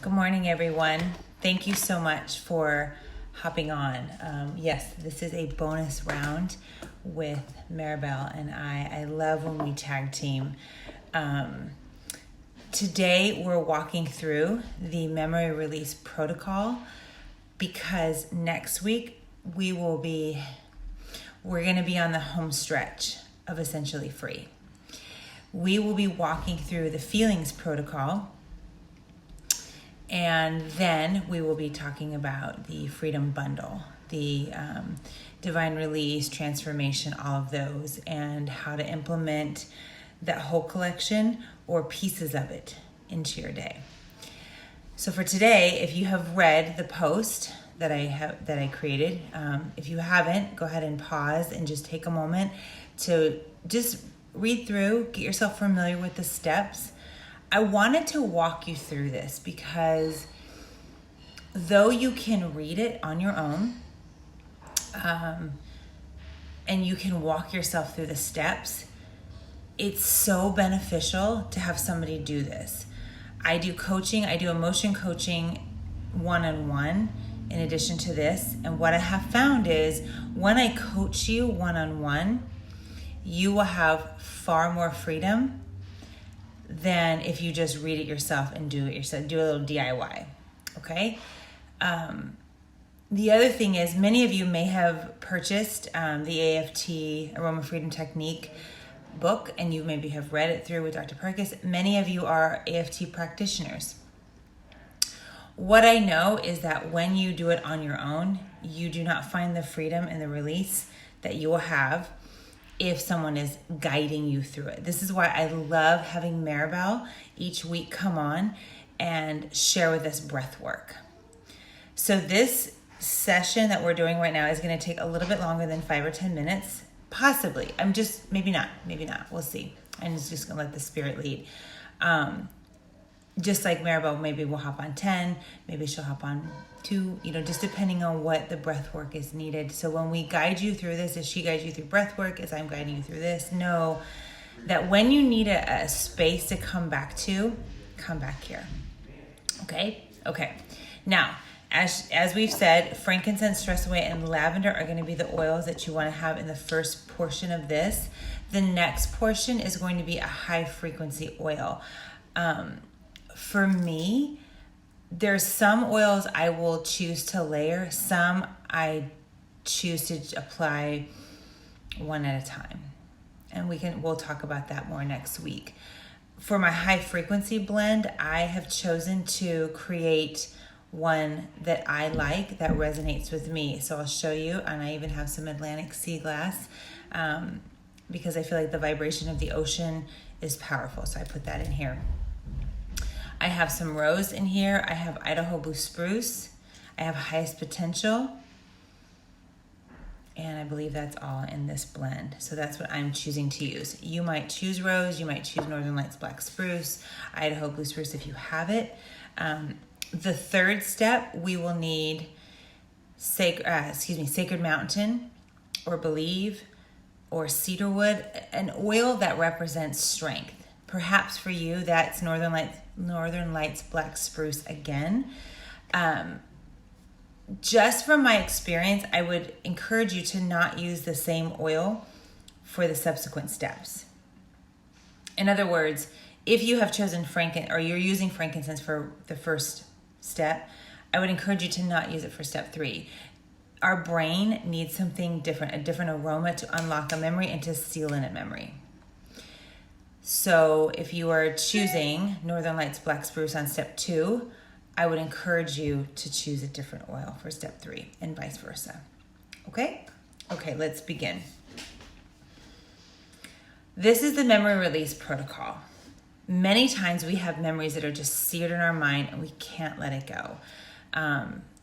Good morning, everyone. Thank you so much for hopping on. Yes, this is a bonus round with Maribel and I love when we tag team. Today, we're walking through the memory release protocol because next week we're going to be on the home stretch of Essentially Free. We will be walking through the feelings protocol, and then we will be talking about the freedom bundle, the divine release, transformation, all of those, and how to implement that whole collection or pieces of it into your day. So for today, if you have read the post that I created, if you haven't, go ahead and pause and just take a moment to just read through, get yourself familiar with the steps. I wanted to walk you through this because though you can read it on your own, and you can walk yourself through the steps, it's so beneficial to have somebody do this. I do coaching, I do emotion coaching one-on-one in addition to this. And what I have found is when I coach you one-on-one, you will have far more freedom than if you just read it yourself and do it yourself, do a little DIY, okay? The other thing is many of you may have purchased the AFT, Aroma Freedom Technique book, and you maybe have read it through with Dr. Perkis. Many of you are AFT practitioners. What I know is that when you do it on your own, you do not find the freedom and the release that you will have if someone is guiding you through it. This is why I love having Maribel each week come on and share with us breath work. So this session that we're doing right now is going to take a little bit longer than 5 or 10 minutes, possibly. Maybe not. We'll see. I'm just going to let the spirit lead. Just like Maribel, maybe we'll hop on 10, maybe she'll hop on 2, just depending on what the breath work is needed. So when we guide you through this, as she guides you through breath work, as I'm guiding you through this, know that when you need a space to come back to, come back here. Okay. Now, as we've said, frankincense, stress away, and lavender are going to be the oils that you want to have in the first portion of this. The next portion is going to be a high frequency oil. For me, there's some oils I will choose to layer. Some I choose to apply one at a time. And we'll talk about that more next week. For my high frequency blend, I have chosen to create one that I like, that resonates with me. So I'll show you, and I even have some Atlantic sea glass because I feel like the vibration of the ocean is powerful. So I put that in here. I have some rose in here. I have Idaho blue spruce. I have highest potential. And I believe that's all in this blend. So that's what I'm choosing to use. You might choose rose. You might choose Northern Lights black spruce, Idaho blue spruce if you have it. The third step, we will need Sacred Mountain or Believe or cedarwood, an oil that represents strength. Perhaps for you, that's Northern Lights black spruce again. Just from my experience, I would encourage you to not use the same oil for the subsequent steps. In other words, if you have chosen or you're using frankincense for the first step, I would encourage you to not use it for step 3. Our brain needs something different, a different aroma to unlock a memory and to seal in a memory. So if you are choosing Northern Lights black spruce on step 2, I would encourage you to choose a different oil for step 3 and vice versa. Okay, let's begin. This is the memory release protocol. Many times we have memories that are just seared in our mind and we can't let it go.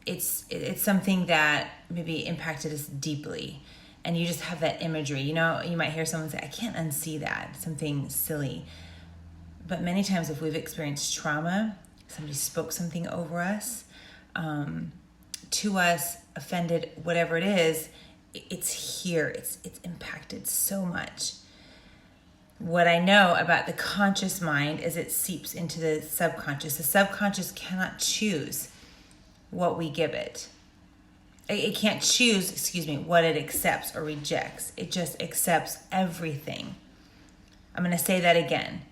It's something that maybe impacted us deeply. And you just have that imagery. You might hear someone say, I can't unsee that, something silly. But many times if we've experienced trauma, somebody spoke something over us, to us, offended, whatever it is, it's here. It's impacted so much. What I know about the conscious mind is it seeps into the subconscious. The subconscious cannot choose what we give it. It can't choose, what it accepts or rejects. It just accepts everything. I'm going to say that again.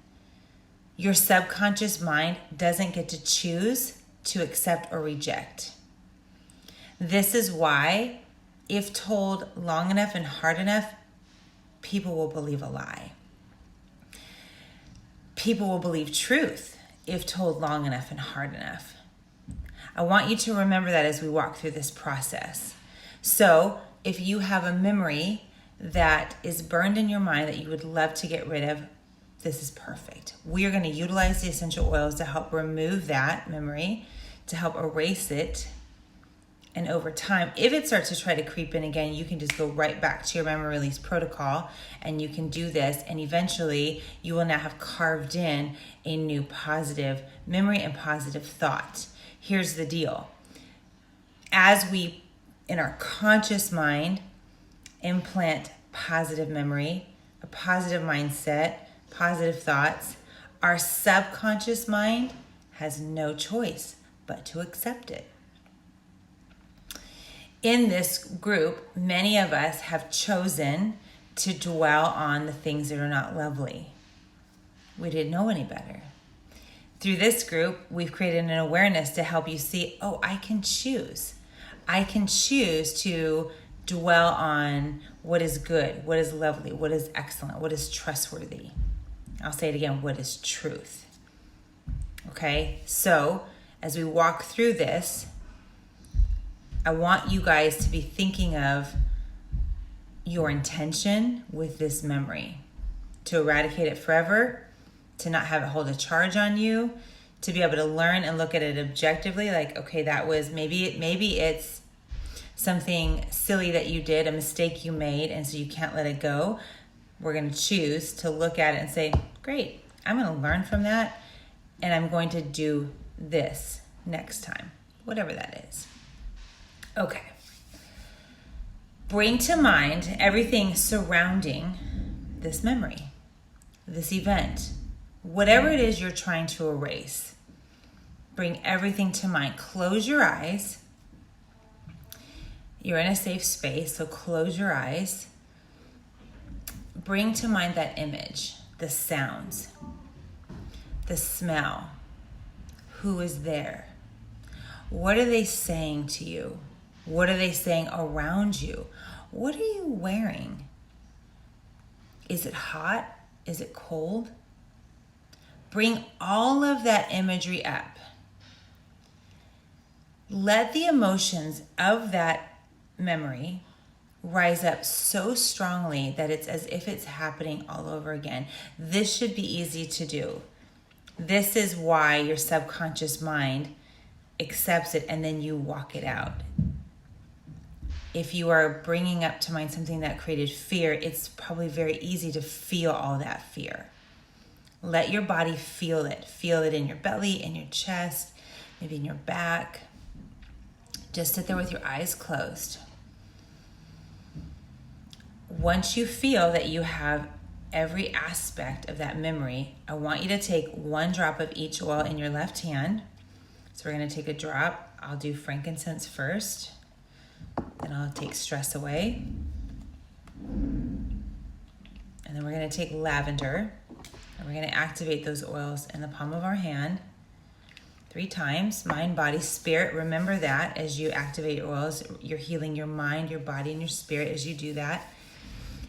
Your subconscious mind doesn't get to choose to accept or reject. This is why, if told long enough and hard enough, people will believe a lie. People will believe truth if told long enough and hard enough. I want you to remember that as we walk through this process. So if you have a memory that is burned in your mind that you would love to get rid of, this is perfect. We are going to utilize the essential oils to help remove that memory, to help erase it. And over time, if it starts to try to creep in again, you can just go right back to your memory release protocol and you can do this. And eventually you will now have carved in a new positive memory and positive thought. Here's the deal. As we, in our conscious mind, implant positive memory, a positive mindset, positive thoughts, our subconscious mind has no choice but to accept it. In this group, many of us have chosen to dwell on the things that are not lovely. We didn't know any better. Through this group, we've created an awareness to help you see, I can choose. I can choose to dwell on what is good, what is lovely, what is excellent, what is trustworthy. I'll say it again, what is truth. Okay, so as we walk through this, I want you guys to be thinking of your intention with this memory, to eradicate it forever, to not have it hold a charge on you, to be able to learn and look at it objectively, like, okay, that was maybe it's something silly that you did, a mistake you made, and so you can't let it go. We're going to choose to look at it and say, great, I'm going to learn from that, and I'm going to do this next time, whatever that is. Okay. Bring to mind everything surrounding this memory, this event, whatever it is you're trying to erase. Bring everything to mind. Close your eyes. You're in a safe space, so close your eyes. Bring to mind that image, the sounds, the smell. Who is there? What are they saying to you? What are they saying around you? What are you wearing? Is it hot? Is it cold? Bring all of that imagery up. Let the emotions of that memory rise up so strongly that it's as if it's happening all over again. This should be easy to do. This is why your subconscious mind accepts it and then you walk it out. If you are bringing up to mind something that created fear, it's probably very easy to feel all that fear. Let your body feel it. Feel it in your belly, in your chest, maybe in your back. Just sit there with your eyes closed. Once you feel that you have every aspect of that memory, I want you to take one drop of each oil in your left hand. So we're going to take a drop. I'll do frankincense first. Then I'll take stress away. And then we're going to take lavender. And we're going to activate those oils in the palm of our hand 3 times. Mind, body, spirit. Remember that as you activate your oils, you're healing your mind, your body, and your spirit as you do that.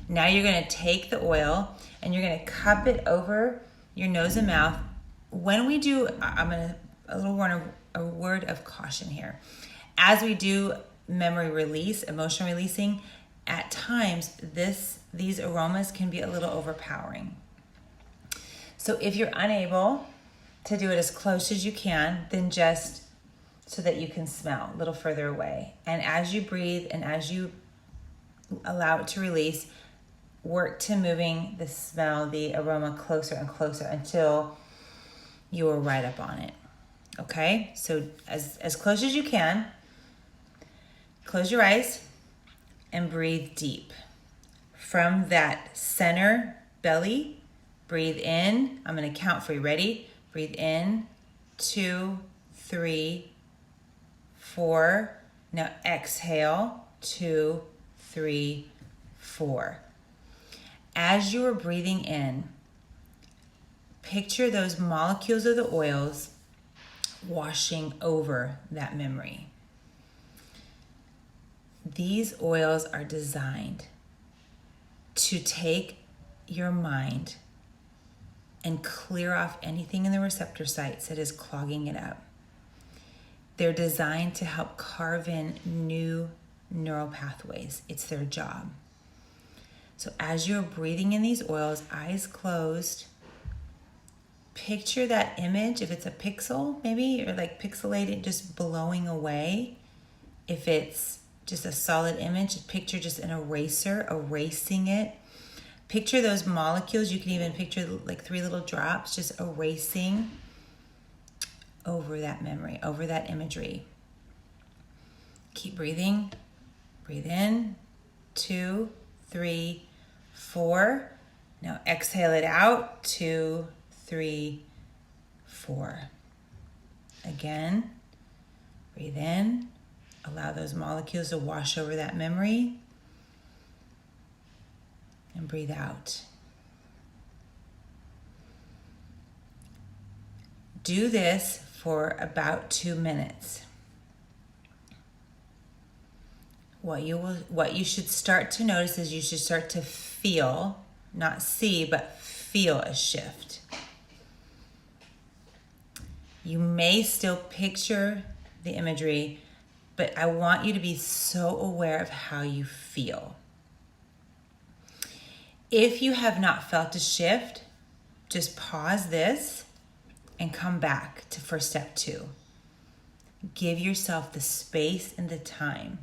Now you're going to take the oil and you're going to cup it over your nose and mouth. When we do, I'm going to a word of caution here. As we do memory release, emotion releasing, at times these aromas can be a little overpowering. So if you're unable to do it as close as you can, then just so that you can smell a little further away. And as you breathe and as you allow it to release, work to moving the smell, the aroma closer and closer until you are right up on it. Okay, so as close as you can, close your eyes and breathe deep. From that center belly, Breathe in. I'm going to count for you. Ready? Breathe in. 2, 3, 4. Now exhale. 2, 3, 4. As you are breathing in, picture those molecules of the oils washing over that memory. These oils are designed to take your mind and clear off anything in the receptor sites that is clogging it up. They're designed to help carve in new neural pathways. It's their job. So as you're breathing in these oils, eyes closed, picture that image. If it's a pixel, maybe, or like pixelated, just blowing away. If it's just a solid image, picture just an eraser erasing it. Picture those molecules. You can even picture like 3 little drops just erasing over that memory, over that imagery. Keep breathing. Breathe in. 2, 3, 4. Now exhale it out. 2, 3, 4. Again, breathe in. Allow those molecules to wash over that memory. And breathe out. Do this for about 2 minutes. What you should start to notice is you should start to feel, not see, but feel a shift. You may still picture the imagery, but I want you to be so aware of how you feel. If you have not felt a shift, just pause this and come back for step 2. Give yourself the space and the time.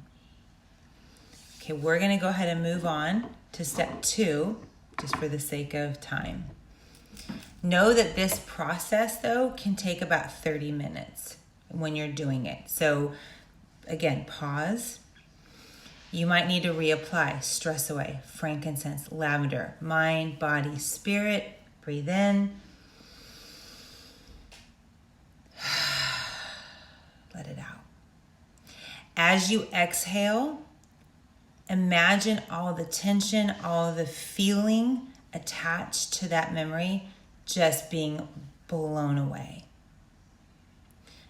Okay, we're going to go ahead and move on to step 2, just for the sake of time. Know that this process, though, can take about 30 minutes when you're doing it. So, again, pause. You might need to reapply stress away, frankincense, lavender, mind, body, spirit. Breathe in. Let it out. As you exhale, imagine all the tension, all the feeling attached to that memory just being blown away.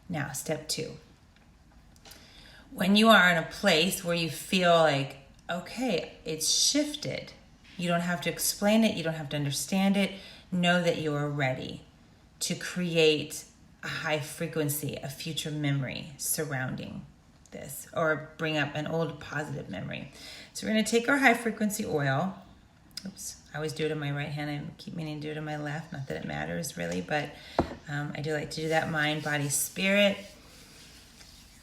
Now, step 2. When you are in a place where you feel like, okay, it's shifted, you don't have to explain it, you don't have to understand it, know that you are ready to create a high frequency, a future memory surrounding this, or bring up an old positive memory. So we're going to take our high frequency oil. Oops, I always do it in my right hand. I keep meaning to do it in my left. Not that it matters really, but I do like to do that. Mind, body, spirit.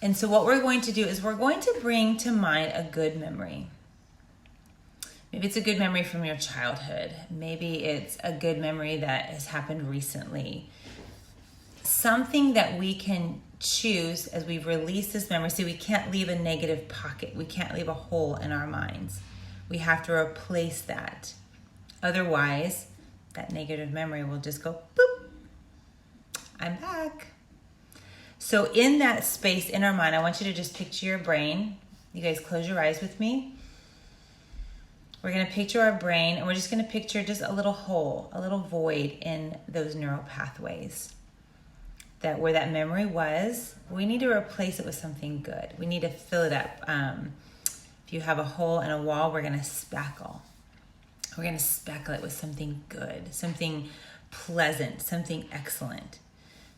And so what we're going to do is we're going to bring to mind a good memory. Maybe it's a good memory from your childhood. Maybe it's a good memory that has happened recently. Something that we can choose as we release this memory. See, we can't leave a negative pocket. We can't leave a hole in our minds. We have to replace that. Otherwise, that negative memory will just go, boop, I'm back. So in that space in our mind, I want you to just picture your brain. You guys close your eyes with me. We're going to picture our brain, and we're just going to picture just a little hole, a little void in those neural pathways. That where that memory was, we need to replace it with something good. We need to fill it up. If you have a hole in a wall, we're going to spackle. We're going to spackle it with something good, something pleasant, something excellent.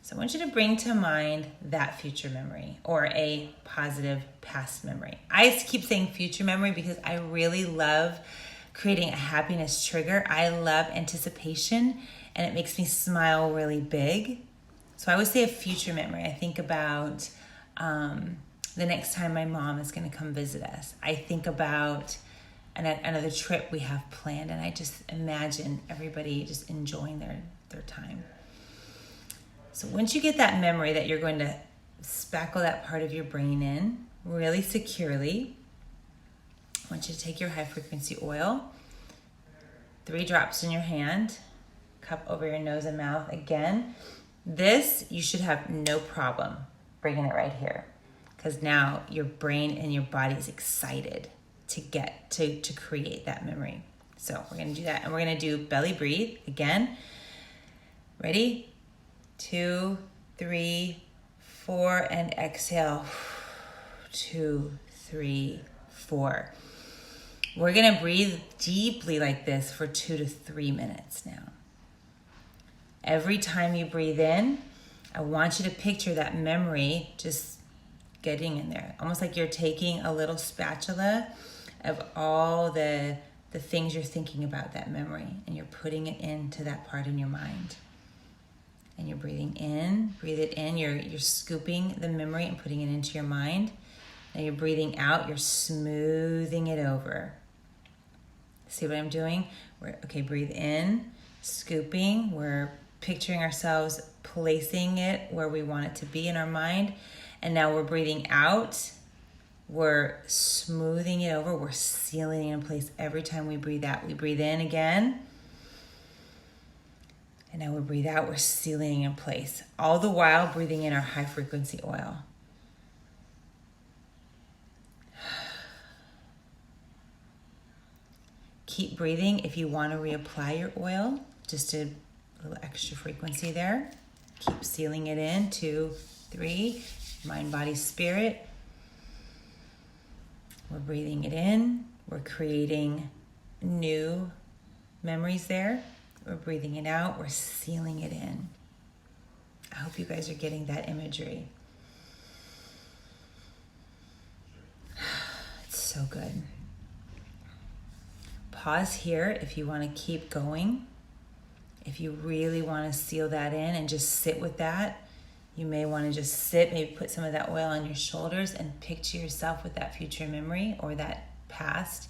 So I want you to bring to mind that future memory or a positive past memory. I keep saying future memory because I really love creating a happiness trigger. I love anticipation, and it makes me smile really big. So I always say a future memory. I think about the next time my mom is going to come visit us. I think about another trip we have planned, and I just imagine everybody just enjoying their time. So once you get that memory that you're going to spackle that part of your brain in really securely, I want you to take your high frequency oil, 3 drops in your hand, cup over your nose and mouth. Again, this you should have no problem bringing it right here, because now your brain and your body is excited to get to create that memory. So we're going to do that, and we're going to do belly breathe again. Ready? 2, 3, 4, and exhale. 2, 3, 4. We're going to breathe deeply like this for 2 to 3 minutes now. Every time you breathe in, I want you to picture that memory just getting in there. Almost like you're taking a little spatula of all the things you're thinking about that memory, and you're putting it into that part in your mind. And you're breathing in, breathe it in. You're scooping the memory and putting it into your mind. And you're breathing out, you're smoothing it over. See what I'm doing? Okay, breathe in, scooping. We're picturing ourselves placing it where we want it to be in our mind. And now we're breathing out. We're smoothing it over. We're sealing it in place every time we breathe out. We breathe in again. And now we breathe out. We're sealing it in place. All the while breathing in our high frequency oil. Keep breathing. If you want to reapply your oil, just a little extra frequency there. Keep sealing it in. 2, 3. Mind, body, spirit. We're breathing it in. We're creating new memories there. We're breathing it out. We're sealing it in. I hope you guys are getting that imagery. It's so good. Pause here if you want to keep going. If you really want to seal that in and just sit with that, you may want to just sit, maybe put some of that oil on your shoulders and picture yourself with that future memory or that past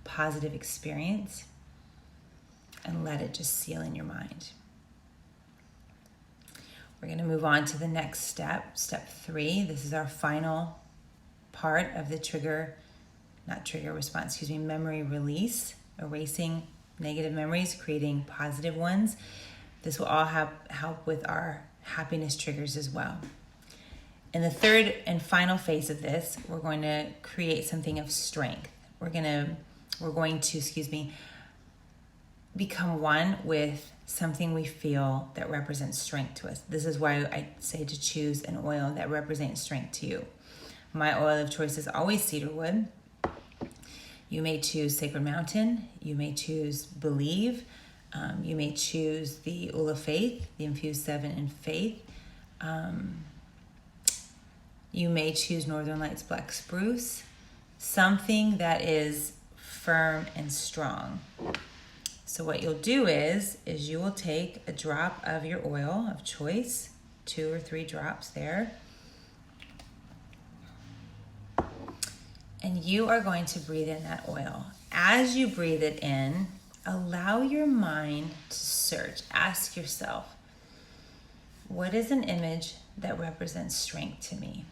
positive experience, and let it just seal in your mind. We're going to move on to the next step, step 3. This is our final part of the memory release, erasing negative memories, creating positive ones. This will all help with our happiness triggers as well. In the third and final phase of this, we're going to create something of strength. We're going to become one with something we feel that represents strength to us. This is why I say to choose an oil that represents strength to you. My oil of choice is always cedarwood. You may choose Sacred Mountain. You may choose Believe. You may choose the Oil of Faith, the Infused 7 in Faith. You may choose Northern Lights Black Spruce. Something that is firm and strong. So what you'll do is you will take a drop of your oil of choice, 2 or 3 drops there. And you are going to breathe in that oil. As you breathe it in, allow your mind to search. Ask yourself, what is an image that represents strength to me?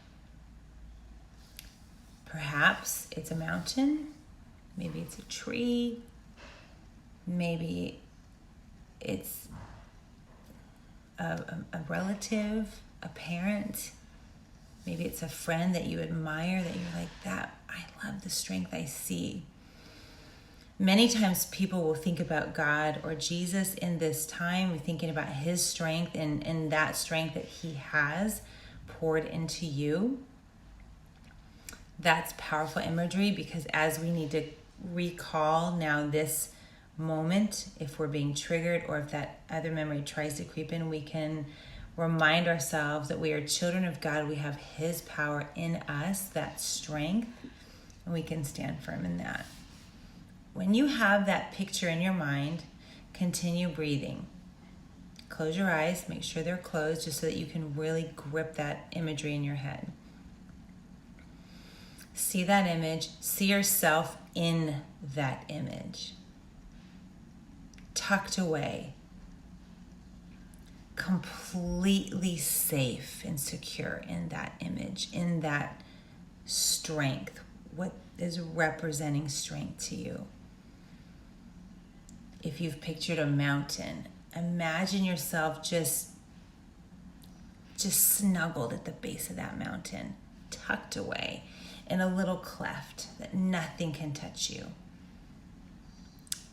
Perhaps it's a mountain. Maybe it's a tree. Maybe it's a relative, a parent. Maybe it's a friend that you admire, that you're like, that I love the strength I see. Many times people will think about God or Jesus in this time. We're thinking about his strength and that strength that he has poured into you. That's powerful imagery, because as we need to recall now this moment, if we're being triggered or if that other memory tries to creep in, we can remind ourselves that we are children of God. We have his power in us, that strength, and we can stand firm in that. When you have that picture in your mind, continue breathing. Close your eyes, make sure they're closed, just so that you can really grip that imagery in your head. See that image, see yourself in that image. Tucked away. Completely safe and secure in that image, in that strength. What is representing strength to you? If you've pictured a mountain, imagine yourself just snuggled at the base of that mountain, tucked away in a little cleft that nothing can touch you.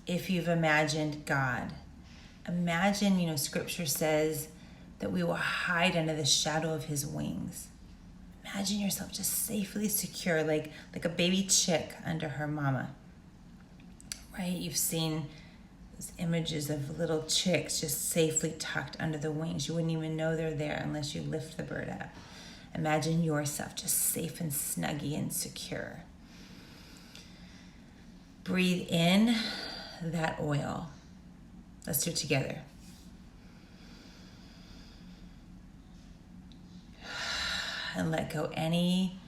If you've imagined God, imagine, scripture says that we will hide under the shadow of his wings. Imagine yourself just safely secure, like a baby chick under her mama, right? You've seen those images of little chicks just safely tucked under the wings. You wouldn't even know they're there unless you lift the bird up. Imagine yourself just safe and snuggy and secure. Breathe in that oil. Let's do it together. And let go any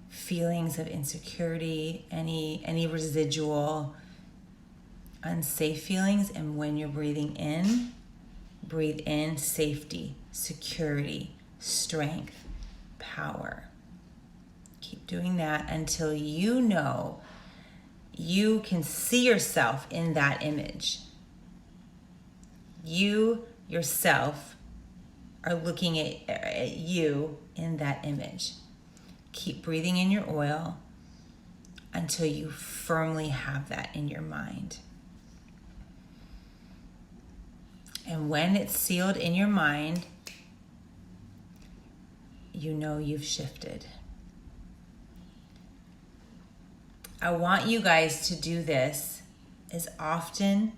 feelings of insecurity, any residual unsafe feelings. And when you're breathe in safety, security, strength, power. Keep doing that until you know you can see yourself in that image. You yourself are looking at you in that image. Keep breathing in your oil until you firmly have that in your mind. And when it's sealed in your mind, you know you've shifted. I want you guys to do this as often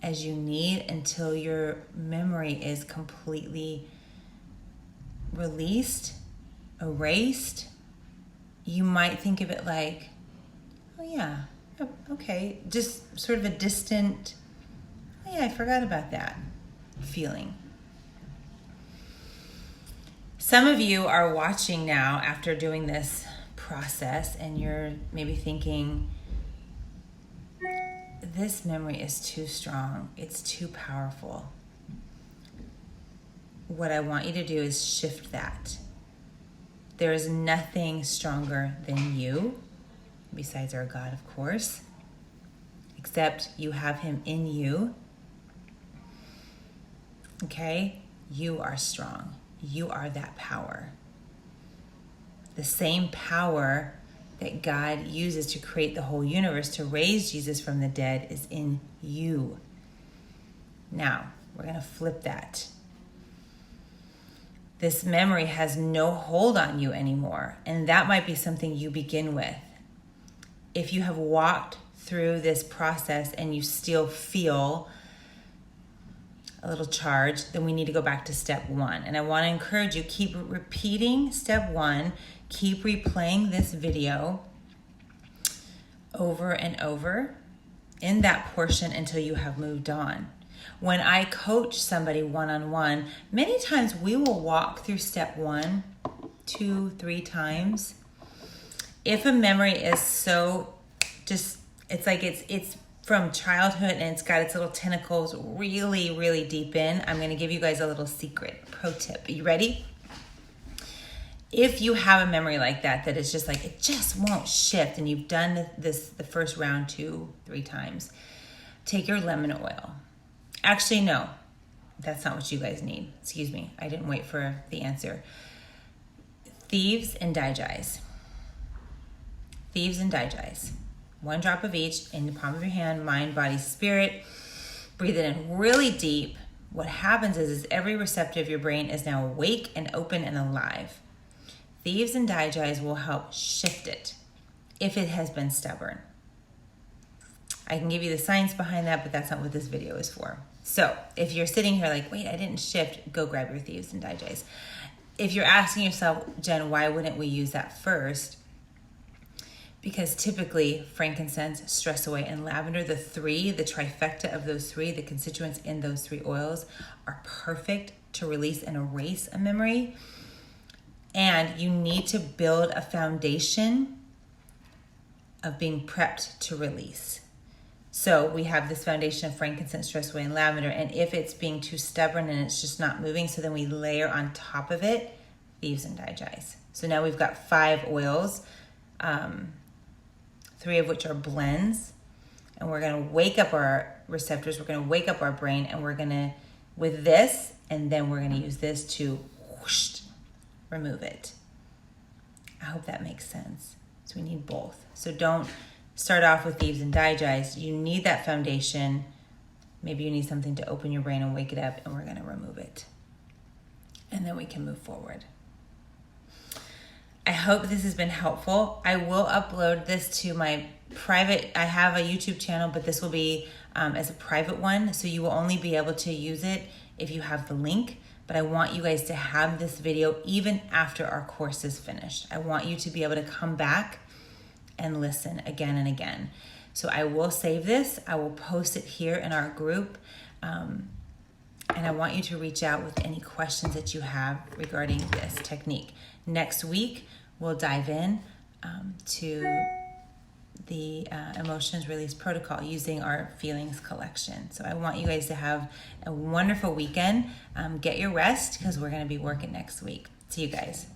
as you need until your memory is completely released, erased. You might think of it like, oh yeah, okay, just sort of a distant, oh yeah, I forgot about that feeling. Some of you are watching now after doing this process and you're maybe thinking, this memory is too strong, it's too powerful. What I want you to do is shift that. There is nothing stronger than you, besides our God, of course, except you have him in you. Okay? You are strong. You are that power. The same power that God uses to create the whole universe, to raise Jesus from the dead, is in you. Now, we're going to flip that. This memory has no hold on you anymore, and that might be something you begin with. If you have walked through this process and you still feel a little charge, then we need to go back to step one. And I want to encourage you, keep repeating step one, keep replaying this video over and over in that portion until you have moved on. When I coach somebody one-on-one, many times we will walk through step 1, 2, 3 times. If a memory is so just, it's like it's from childhood and it's got its little tentacles really, really deep in, I'm going to give you guys a little secret pro tip. Are you ready? If you have a memory like that is just like, it just won't shift, and you've done the first round 2, 3 times, take your lemon oil. Actually, no, that's not what you guys need. Excuse me, I didn't wait for the answer. Thieves and digize. Thieves and digize. 1 drop of each in the palm of your hand, mind, body, spirit. Breathe it in really deep. What happens is every receptor of your brain is now awake and open and alive. Thieves and digize will help shift it if it has been stubborn. I can give you the science behind that, but that's not what this video is for. So if you're sitting here like, wait, I didn't shift, go grab your thieves and digize. If you're asking yourself, Jen, why wouldn't we use that first? Because typically frankincense, stress away, and lavender, the trifecta of those 3, the constituents in those 3 oils are perfect to release and erase a memory. And you need to build a foundation of being prepped to release. So we have this foundation of frankincense, stress away, and lavender. And if it's being too stubborn and it's just not moving, so then we layer on top of it thieves and digize. So now we've got 5 oils, 3 of which are blends. And we're going to wake up our receptors. We're going to wake up our brain, and we're going to with this, and then we're going to use this to whoosh, remove it. I hope that makes sense. So we need both. So don't start off with thieves and digest. You need that foundation. Maybe you need something to open your brain and wake it up, and we're going to remove it. And then we can move forward. I hope this has been helpful. I will upload this to my private, I have a YouTube channel, but this will be as a private one. So you will only be able to use it if you have the link. But I want you guys to have this video even after our course is finished. I want you to be able to come back and listen again and again. So I will save this. I will post it here in our group. And I want you to reach out with any questions that you have regarding this technique. Next week, we'll dive in to the emotions release protocol using our feelings collection. So I want you guys to have a wonderful weekend. Get your rest because we're going to be working next week. See you guys.